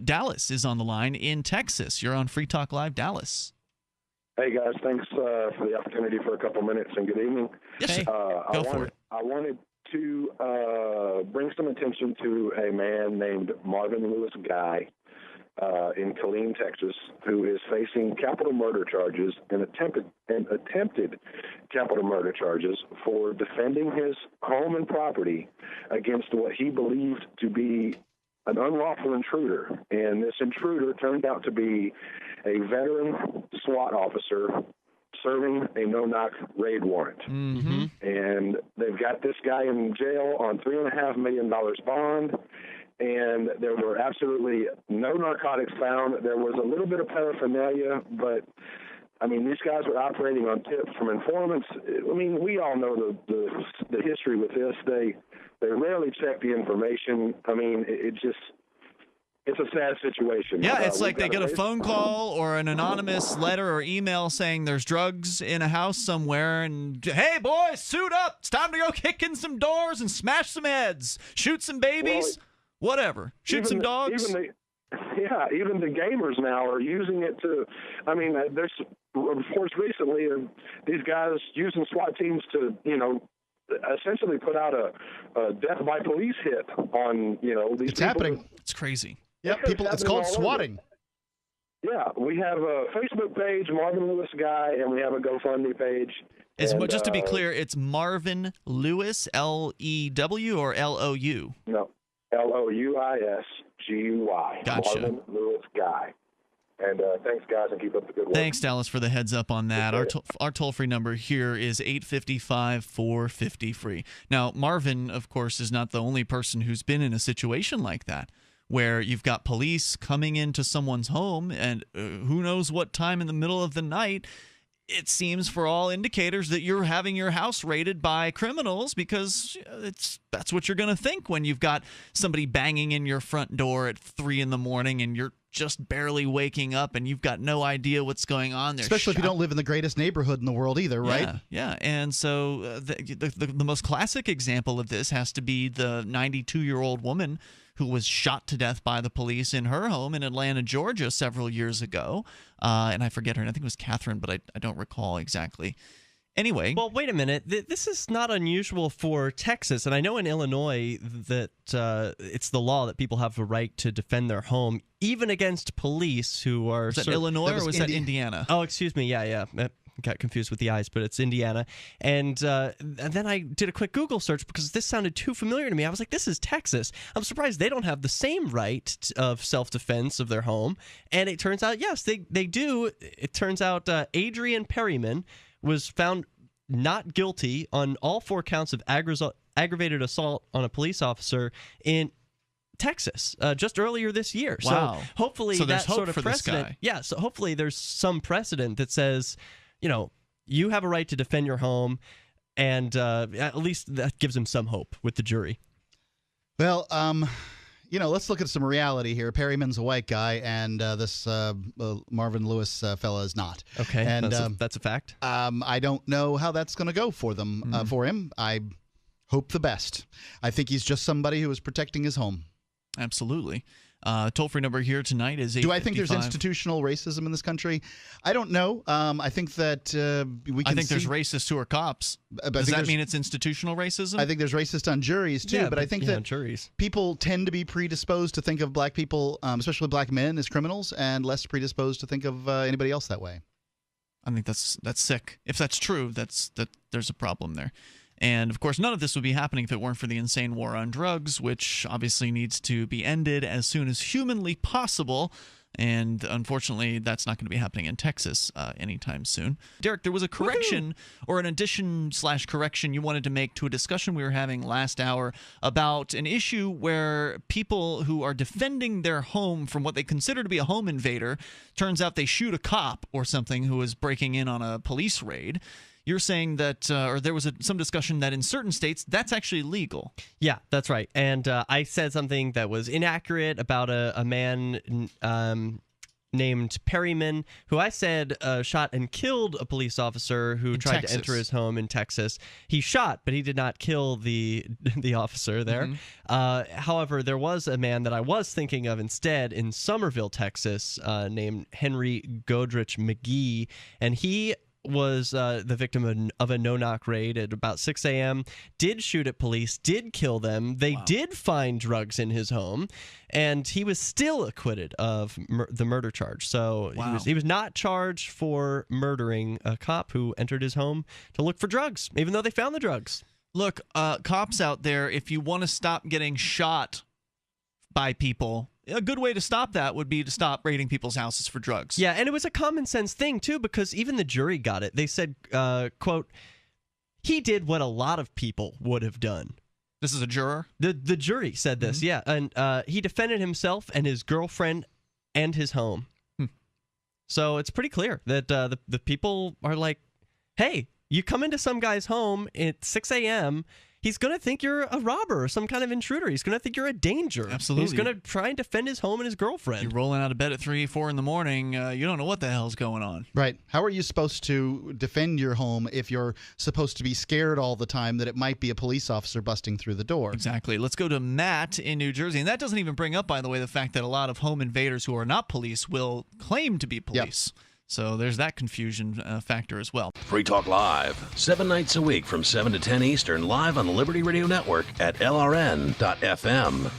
Dallas is on the line in Texas. You're on Free Talk Live, Dallas. Hey, guys. Thanks for the opportunity for a couple minutes, and good evening. Yes, Hey. Go for it. I wanted to bring some attention to a man named Marvin Lewis Guy in Killeen, Texas, who is facing capital murder charges and attempted capital murder charges for defending his home and property against what he believed to be an unlawful intruder. And this intruder turned out to be a veteran SWAT officer serving a no-knock raid warrant. Mm-hmm. And they've got this guy in jail on $3.5 million bond, and there were absolutely no narcotics found. There was a little bit of paraphernalia, but, I mean, these guys were operating on tips from informants. I mean, we all know the history with this. They rarely check the information. I mean, it's a sad situation. Yeah, it's like they get a phone call or an anonymous letter or email saying there's drugs in a house somewhere, and hey, boys, suit up. It's time to go kick in some doors and smash some heads, shoot some babies, whatever. Shoot some dogs. Even the gamers now are using it to, I mean, there's reports recently of these guys using SWAT teams to, essentially put out a death by police hit on, these It's people. happening. It's crazy. Yeah, people. It's called swatting. Yeah, we have a Facebook page, Marvin Lewis Guy, and we have a GoFundMe page. Just to be clear, it's Marvin Lewis, L-E-W or L-O-U? No, Louisguy. Gotcha. Marvin Lewis Guy. And thanks, guys, and keep up the good work. Thanks, Dallas, for the heads up on that. Our toll-free number here is 855-450-FREE. Now, Marvin, of course, is not the only person who's been in a situation like that, where you've got police coming into someone's home, and who knows what time in the middle of the night. It seems, for all indicators, that you're having your house raided by criminals, because that's what you're going to think when you've got somebody banging in your front door at 3 a.m. and you're just barely waking up and you've got no idea what's going on there. Especially if you don't live in the greatest neighborhood in the world either, right? Yeah. And so the most classic example of this has to be the 92-year-old woman who was shot to death by the police in her home in Atlanta, Georgia, several years ago. And I forget her name. I think it was Catherine, but I don't recall exactly. Anyway. Well, wait a minute. This is not unusual for Texas. And I know in Illinois that it's the law that people have a right to defend their home, even against police who are... Was that Illinois or was that Indiana? Oh, excuse me. Yeah. Got confused with the eyes, but it's Indiana. And then I did a quick Google search because this sounded too familiar to me. I was like, this is Texas. I'm surprised they don't have the same right of self-defense of their home. And it turns out, yes, they do. It turns out Adrian Perryman was found not guilty on all 4 counts of aggravated assault on a police officer in Texas just earlier this year. Wow. So hopefully there's that hope sort of for this precedent. guy. Yeah, so hopefully there's some precedent that says, you have a right to defend your home, and at least that gives him some hope with the jury. Well, let's look at some reality here. Perryman's a white guy, and this Marvin Lewis fella is not. Okay, and that's a fact. I don't know how that's going to go for them. For him, I hope the best. I think he's just somebody who is protecting his home. Absolutely. Toll-free number here tonight is 855. Do I think there's institutional racism in this country? I don't know. I think that we can I think there's racists who are cops. Does that mean it's institutional racism? I think there's racists on juries, too. Yeah, but I think that juries. People tend to be predisposed to think of black people, especially black men, as criminals, and less predisposed to think of anybody else that way. I think that's sick. If that's true, there's a problem there. And, of course, none of this would be happening if it weren't for the insane war on drugs, which obviously needs to be ended as soon as humanly possible. And, unfortunately, that's not going to be happening in Texas anytime soon. Derek, there was a correction or an addition/correction you wanted to make to a discussion we were having last hour about an issue where people who are defending their home from what they consider to be a home invader, turns out they shoot a cop or something who is breaking in on a police raid. You're saying that, or there was some discussion that in certain states that's actually legal. Yeah, that's right. And I said something that was inaccurate about a man named Perryman, who I said shot and killed a police officer who tried Texas. to enter his home in Texas. He shot, but he did not kill the officer there. However, there was a man that I was thinking of instead in Somerville, Texas, named Henry Godrich McGee, and he was the victim of a no-knock raid at about 6 a.m., did shoot at police, did kill them. They did find drugs in his home, and he was still acquitted of the murder charge. So he was not charged for murdering a cop who entered his home to look for drugs, even though they found the drugs. Look, cops out there, if you want to stop getting shot by people, a good way to stop that would be to stop raiding people's houses for drugs. Yeah, and it was a common sense thing, too, because even the jury got it. They said, quote, he did what a lot of people would have done. This is a juror? The jury said this, yeah. And he defended himself and his girlfriend and his home. So it's pretty clear that the people are like, hey, you come into some guy's home at 6 a.m., he's going to think you're a robber or some kind of intruder. He's going to think you're a danger. Absolutely. He's going to try and defend his home and his girlfriend. You're rolling out of bed at 3, 4 in the morning. You don't know what the hell's going on. Right. How are you supposed to defend your home if you're supposed to be scared all the time that it might be a police officer busting through the door? Exactly. Let's go to Matt in New Jersey. And that doesn't even bring up, by the way, the fact that a lot of home invaders who are not police will claim to be police. Yep. So there's that confusion factor as well. Free Talk Live, 7 nights a week from 7 to 10 Eastern, live on the Liberty Radio Network at LRN.FM.